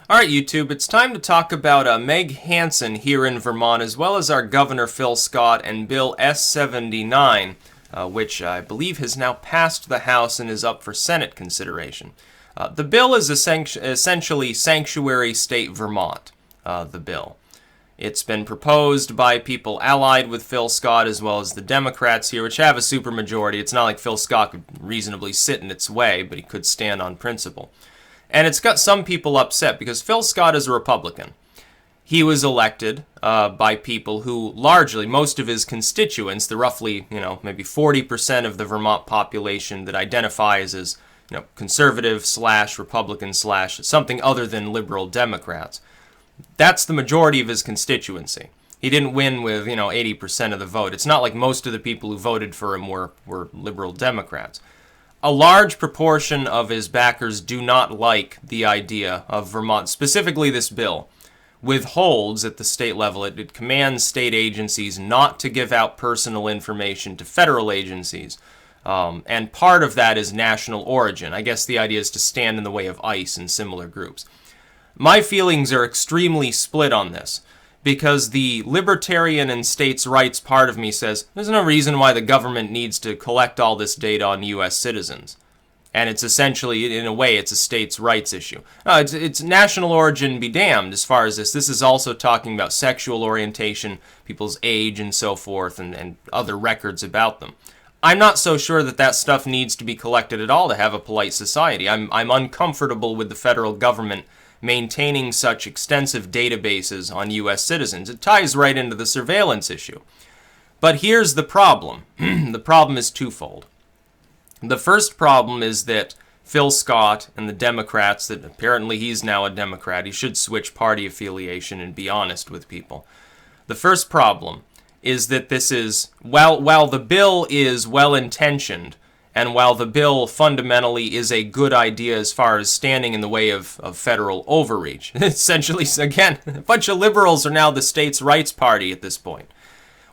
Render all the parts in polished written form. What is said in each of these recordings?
Alright YouTube, it's time to talk about Meg Hansen here in Vermont, as well as our Governor Phil Scott and Bill S.79, which I believe has now passed the House and is up for Senate consideration. The bill is essentially Sanctuary State Vermont, the bill. It's been proposed by people allied with Phil Scott as well as the Democrats here, which have a supermajority. It's not like Phil Scott could reasonably sit in its way, but he could stand on principle. And it's got some people upset because Phil Scott is a Republican. He was elected by people who largely, most of his constituents, the roughly, maybe 40% of the Vermont population that identifies as, conservative / Republican / something other than liberal Democrats. That's the majority of his constituency. He didn't win with, 80% of the vote. It's not like most of the people who voted for him were liberal Democrats. A large proportion of his backers do not like the idea of Vermont, specifically this bill, withholds at the state level. It commands state agencies not to give out personal information to federal agencies, and part of that is national origin. I guess the idea is to stand in the way of ICE and similar groups. My feelings are extremely split on this, because the libertarian and states' rights part of me says there's no reason why the government needs to collect all this data on U.S. citizens. And it's essentially, in a way, it's a states' rights issue. It's national origin be damned as far as this. This is also talking about sexual orientation, people's age and so forth, and other records about them. I'm not so sure that that stuff needs to be collected at all to have a polite society. I'm uncomfortable with the federal government maintaining such extensive databases on U.S. citizens. It ties right into the surveillance issue. But here's the problem. The problem is twofold. The first problem is that Phil Scott and the Democrats, that apparently he's now a Democrat, he should switch party affiliation and be honest with people. The first problem is that this is, while the bill is well-intentioned, and while the bill fundamentally is a good idea as far as standing in the way of federal overreach, essentially, again, a bunch of liberals are now the states' rights party at this point.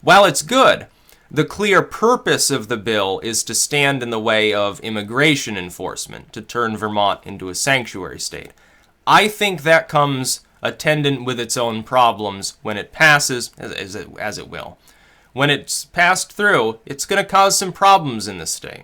While it's good, the clear purpose of the bill is to stand in the way of immigration enforcement, to turn Vermont into a sanctuary state. I think that comes attendant with its own problems when it passes, as it will. When it's passed through, it's going to cause some problems in the state.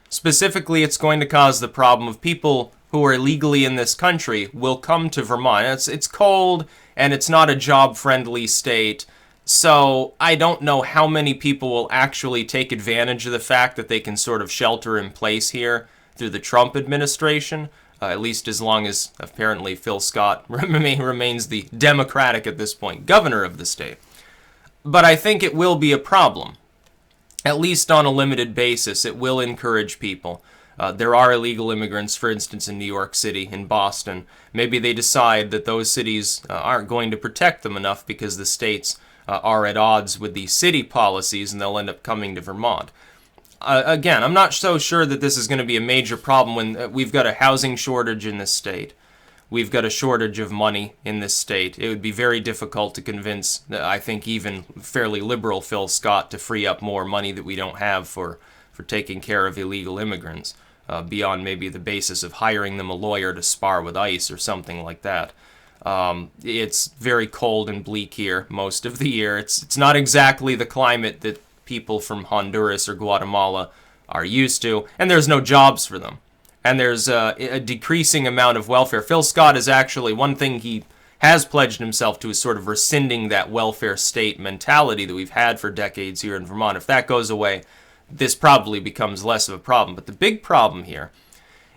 Specifically, it's going to cause the problem of people who are illegally in this country will come to Vermont. It's cold, and it's not a job-friendly state, so I don't know how many people will actually take advantage of the fact that they can sort of shelter in place here through the Trump administration, at least as long as apparently Phil Scott remains the Democratic at this point governor of the state. But I think it will be a problem. At least on a limited basis, it will encourage people. There are illegal immigrants, for instance, in New York City, in Boston. Maybe they decide that those cities aren't going to protect them enough because the states are at odds with the city policies, and they'll end up coming to Vermont. Again, I'm not so sure that this is going to be a major problem when we've got a housing shortage in this state. We've got a shortage of money in this state. It would be very difficult to convince, I think, even fairly liberal Phil Scott to free up more money that we don't have for taking care of illegal immigrants, beyond maybe the basis of hiring them a lawyer to spar with ICE or something like that. It's very cold and bleak here most of the year. It's not exactly the climate that people from Honduras or Guatemala are used to, and there's no jobs for them. And there's a decreasing amount of welfare. Phil Scott is actually, one thing he has pledged himself to is sort of rescinding that welfare state mentality that we've had for decades here in Vermont. If that goes away, this probably becomes less of a problem. But the big problem here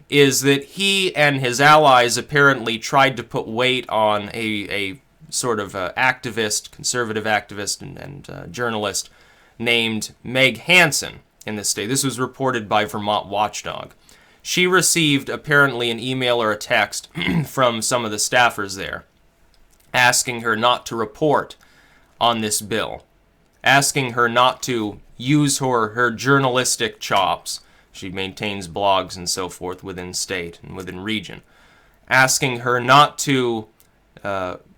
is that he and his allies apparently tried to put weight on a sort of activist, conservative activist and journalist named Meg Hansen in this state. This was reported by Vermont Watchdog. She received, apparently, an email or a text from some of the staffers there asking her not to report on this bill, asking her not to use her journalistic chops. She maintains blogs and so forth within state and within region, asking her not to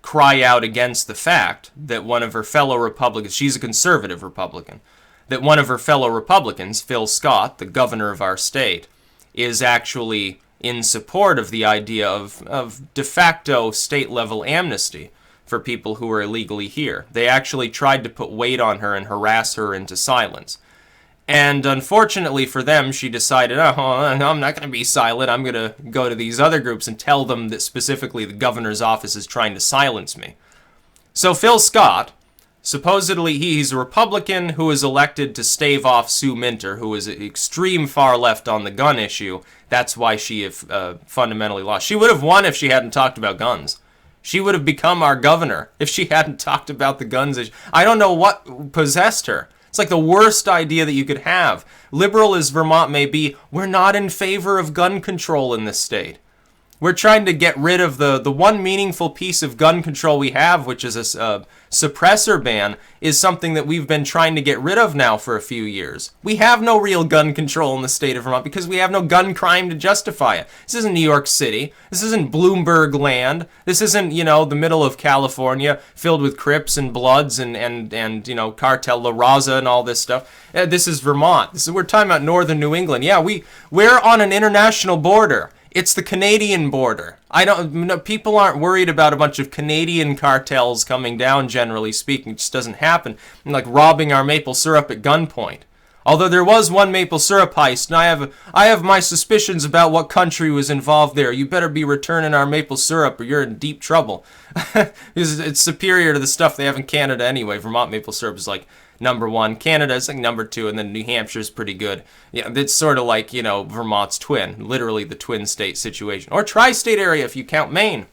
cry out against the fact that one of her fellow Republicans, she's a conservative Republican, that one of her fellow Republicans, Phil Scott, the governor of our state, is actually in support of the idea of de facto state-level amnesty for people who are illegally here. They actually tried to put weight on her and harass her into silence. And unfortunately for them, she decided, oh, I'm not going to be silent. I'm going to go to these other groups and tell them that specifically the governor's office is trying to silence me. So Phil Scott, supposedly he's a Republican who was elected to stave off Sue Minter, who is extreme far left on the gun issue. That's why she fundamentally lost. She would have won if she hadn't talked about guns. She would have become our governor if she hadn't talked about the guns issue. I don't know what possessed her. It's like the worst idea that you could have. Liberal as Vermont may be, we're not in favor of gun control in this state. We're trying to get rid of the one meaningful piece of gun control we have, which is a suppressor ban, is something that we've been trying to get rid of now for a few years. We have no real gun control in the state of Vermont because we have no gun crime to justify it. This isn't New York City. This isn't Bloomberg land. This isn't, the middle of California filled with Crips and Bloods and cartel La Raza and all this stuff. This is Vermont. We're talking about northern New England. Yeah, we're on an international border. It's the Canadian border. People aren't worried about a bunch of Canadian cartels coming down, generally speaking. It just doesn't happen. Like robbing our maple syrup at gunpoint. Although there was one maple syrup heist, and I have my suspicions about what country was involved there. You better be returning our maple syrup or you're in deep trouble. Because it's superior to the stuff they have in Canada anyway. Vermont maple syrup is like #1. Canada is like #2, and then New Hampshire's pretty good. Yeah, it's sort of like, Vermont's twin. Literally the twin state situation. Or tri-state area if you count Maine.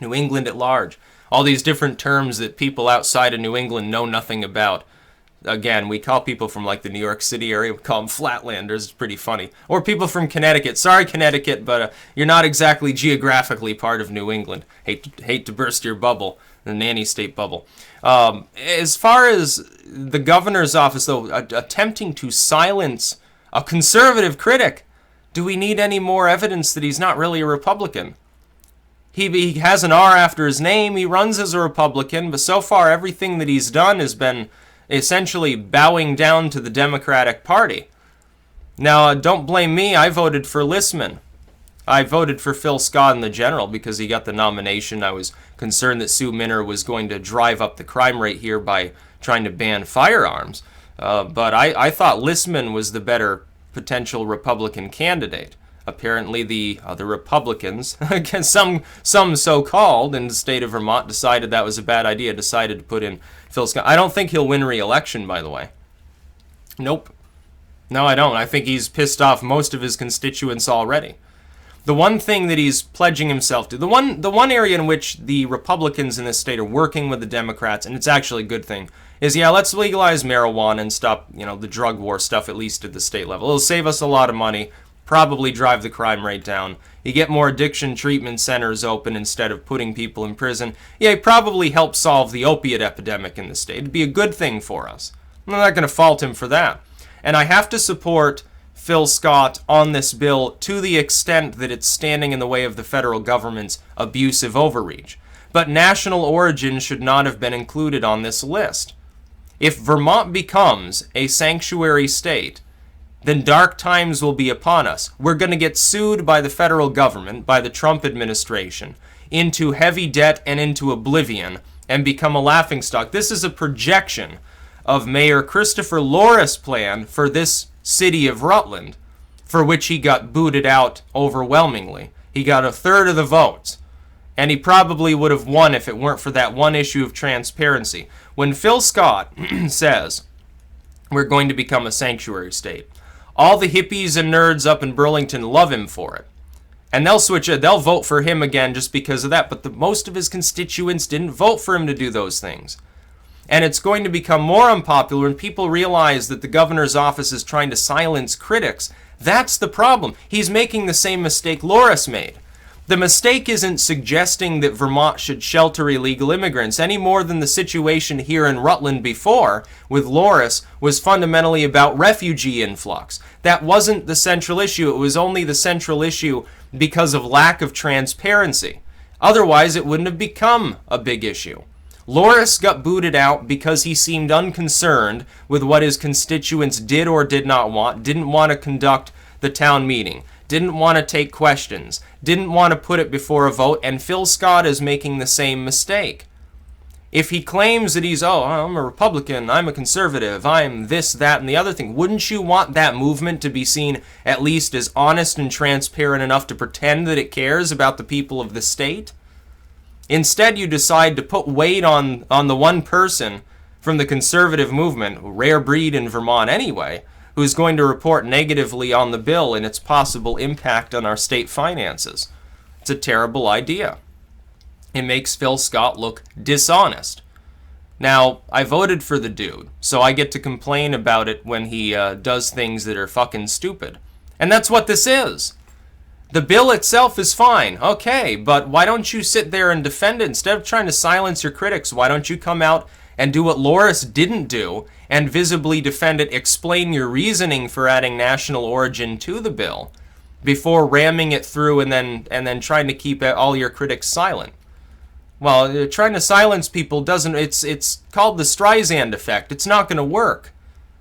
New England at large. All these different terms that people outside of New England know nothing about. Again, we call people from like the New York City area, we call them flatlanders. It's pretty funny. Or people from Connecticut. Sorry, Connecticut, but you're not exactly geographically part of New England. Hate to burst your bubble, the nanny state bubble. As far as the governor's office, though, attempting to silence a conservative critic, do we need any more evidence that he's not really a Republican? He has an R after his name. He runs as a Republican, but so far everything that he's done has been essentially bowing down to the Democratic Party. Now, don't blame me. I voted for Listman. I voted for Phil Scott in the general because he got the nomination. I was concerned that Sue Minter was going to drive up the crime rate here by trying to ban firearms. But I thought Listman was the better potential Republican candidate. Apparently the other Republicans, some so-called in the state of Vermont, decided that was a bad idea, decided to put in Phil Scott. I don't think he'll win re-election, by the way. Nope. No, I don't. I think he's pissed off most of his constituents already. The one thing that he's pledging himself to, the one area in which the Republicans in this state are working with the Democrats, and it's actually a good thing, is, let's legalize marijuana and stop, the drug war stuff, at least at the state level. It'll save us a lot of money, probably drive the crime rate down. You get more addiction treatment centers open instead of putting people in prison. Yeah, it probably help solve the opiate epidemic in the state. It'd be a good thing for us. I'm not going to fault him for that. And I have to support Phil Scott on this bill to the extent that it's standing in the way of the federal government's abusive overreach. But national origin should not have been included on this list. If Vermont becomes a sanctuary state, then dark times will be upon us. We're going to get sued by the federal government, by the Trump administration, into heavy debt and into oblivion, and become a laughingstock. This is a projection of Mayor Christopher Loris' plan for this city of Rutland, for which he got booted out overwhelmingly. He got 1/3 of the votes, and he probably would have won if it weren't for that one issue of transparency. When Phil Scott says we're going to become a sanctuary state, all the hippies and nerds up in Burlington love him for it. And they'll vote for him again just because of that. But most of his constituents didn't vote for him to do those things. And it's going to become more unpopular when people realize that the governor's office is trying to silence critics. That's the problem. He's making the same mistake Loris made. The mistake isn't suggesting that Vermont should shelter illegal immigrants any more than the situation here in Rutland before with Loris was fundamentally about refugee influx. That wasn't the central issue. It was only the central issue because of lack of transparency. Otherwise, it wouldn't have become a big issue. Loris got booted out because he seemed unconcerned with what his constituents did or did not want, didn't want to conduct the town meeting, didn't want to take questions, didn't want to put it before a vote, and Phil Scott is making the same mistake. If he claims that he's, oh, I'm a Republican, I'm a conservative, I'm this, that, and the other thing, wouldn't you want that movement to be seen at least as honest and transparent enough to pretend that it cares about the people of the state? Instead, you decide to put weight on the one person from the conservative movement, rare breed in Vermont anyway, who's going to report negatively on the bill and its possible impact on our state finances. It's a terrible idea. It makes Phil Scott look dishonest. Now, I voted for the dude, so I get to complain about it when he does things that are fucking stupid. And that's what this is. The bill itself is fine, okay, but why don't you sit there and defend it? Instead of trying to silence your critics, why don't you come out and do what Loris didn't do and visibly defend it, explain your reasoning for adding national origin to the bill before ramming it through and then trying to keep all your critics silent? Well, trying to silence people doesn't, it's called the Streisand effect. It's not going to work.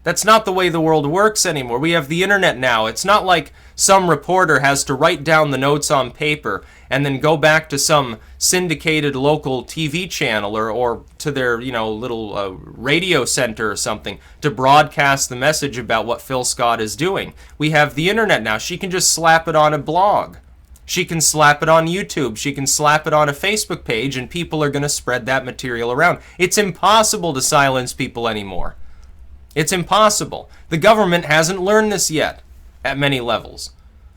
That's not the way the world works anymore. We have the internet now. It's not like some reporter has to write down the notes on paper and then go back to some syndicated local TV channel or to their, little radio center or something to broadcast the message about what Phil Scott is doing. We have the internet now. She can just slap it on a blog. She can slap it on YouTube. She can slap it on a Facebook page, and people are going to spread that material around. It's impossible to silence people anymore. It's impossible. The government hasn't learned this yet at many levels.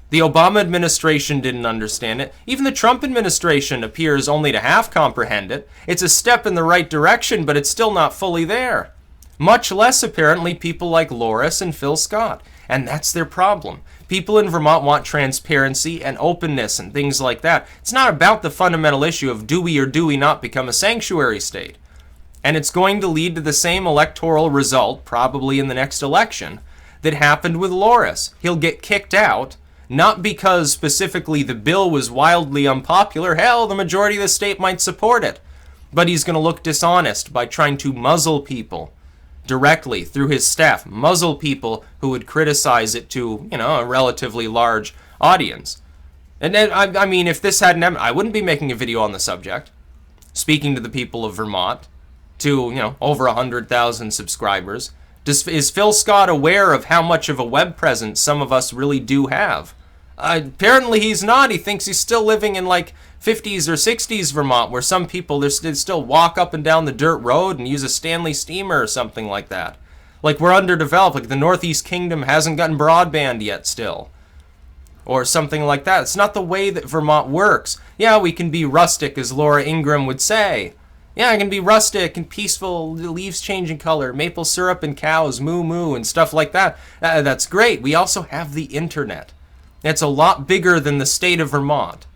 The Obama administration didn't understand it. Even the Trump administration appears only to half comprehend it. It's a step in the right direction, but it's still not fully there. Much less, apparently, people like Loris and Phil Scott. And that's their problem. People in Vermont want transparency and openness and things like that. It's not about the fundamental issue of do we or do we not become a sanctuary state. And it's going to lead to the same electoral result, probably in the next election, that happened with Loris. He'll get kicked out, not because specifically the bill was wildly unpopular. Hell, the majority of the state might support it. But he's going to look dishonest by trying to muzzle people directly through his staff, muzzle people who would criticize it to, a relatively large audience. And then, I mean, if this hadn't happened, I wouldn't be making a video on the subject, speaking to the people of Vermont, to, over 100,000 subscribers. Is Phil Scott aware of how much of a web presence some of us really do have? Apparently he's not. He thinks he's still living in, 50s or 60s Vermont, where some people they still walk up and down the dirt road and use a Stanley steamer or something like that. Like we're underdeveloped, like the Northeast Kingdom hasn't gotten broadband yet still. Or something like that. It's not the way that Vermont works. Yeah, we can be rustic, as Laura Ingraham would say. Yeah, I can be rustic and peaceful, the leaves changing color, maple syrup and cows, moo moo, and stuff like that. That's great. We also have the internet. It's a lot bigger than the state of Vermont.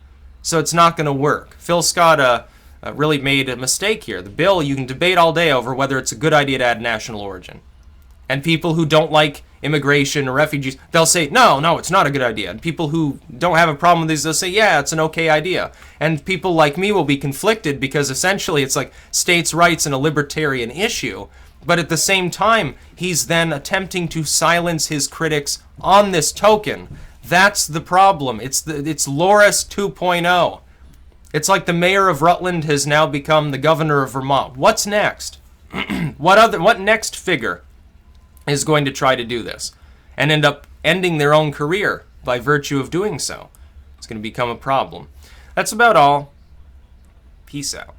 So it's not going to work. Phil Scott really made a mistake here. The bill, you can debate all day over whether it's a good idea to add national origin. And people who don't like immigration or refugees, they'll say, no, it's not a good idea. And people who don't have a problem with these, they'll say, yeah, it's an okay idea. And people like me will be conflicted because essentially it's like states' rights and a libertarian issue. But at the same time, he's then attempting to silence his critics on this token. That's the problem. It's Loris 2.0. It's like the mayor of Rutland has now become the governor of Vermont. What's next? What next figure is going to try to do this and end up ending their own career by virtue of doing so? It's going to become a problem. That's about all. Peace out.